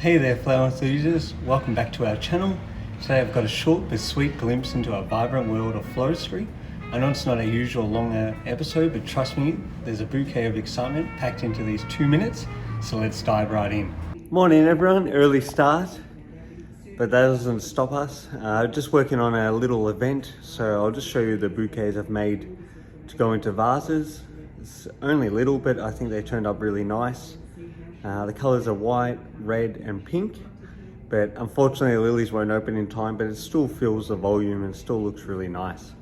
Hey there flower enthusiasts, welcome back to our channel. Today I've got a short but sweet glimpse into a vibrant world of floristry. I know it's not a usual longer episode, but trust me, there's a bouquet of excitement packed into these 2 minutes, so let's dive right in. Morning everyone, early start, but that doesn't stop us. Just working on a little event, so I'll just show you the bouquets I've made to go into vases. It's only little, but I think they turned up really nice. The colors are white, red and pink, but unfortunately the lilies won't open in time, but it still fills the volume and still looks really nice.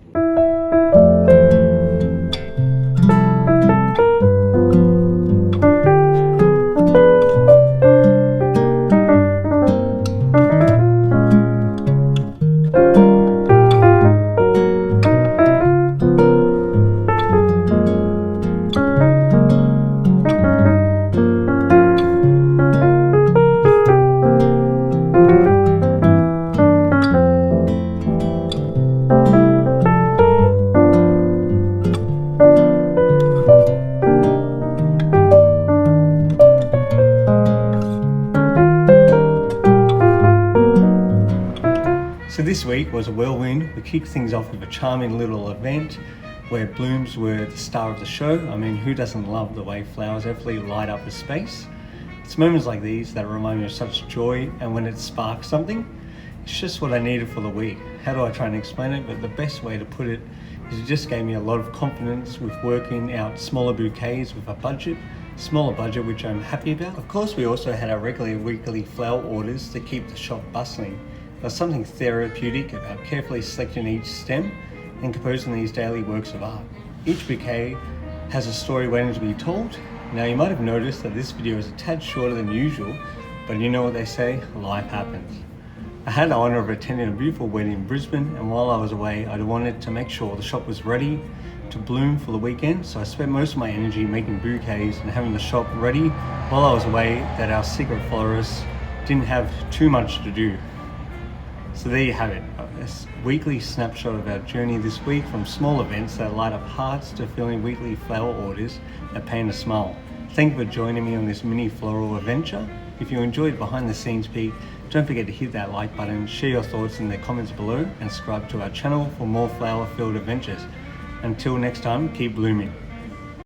So this week was a whirlwind. We kicked things off with a charming little event where blooms were the star of the show. I mean, who doesn't love the way flowers absolutely light up a space? It's moments like these that remind me of such joy, and when it sparks something, it's just what I needed for the week. How do I try and explain it? But the best way to put it is it just gave me a lot of confidence with working out smaller bouquets with a smaller budget, which I'm happy about. Of course, we also had our regular weekly flower orders to keep the shop bustling. There's something therapeutic about carefully selecting each stem and composing these daily works of art. Each bouquet has a story waiting to be told. Now you might have noticed that this video is a tad shorter than usual, but you know what they say, life happens. I had the honor of attending a beautiful wedding in Brisbane, and while I was away, I wanted to make sure the shop was ready to bloom for the weekend, so I spent most of my energy making bouquets and having the shop ready while I was away, that our secret florist didn't have too much to do. So there you have it, a weekly snapshot of our journey this week, from small events that light up hearts to filling weekly flower orders that paint a smile. Thank you for joining me on this mini floral adventure. If you enjoyed behind the scenes peek, don't forget to hit that like button, share your thoughts in the comments below, and subscribe to our channel for more flower filled adventures. Until next time, keep blooming.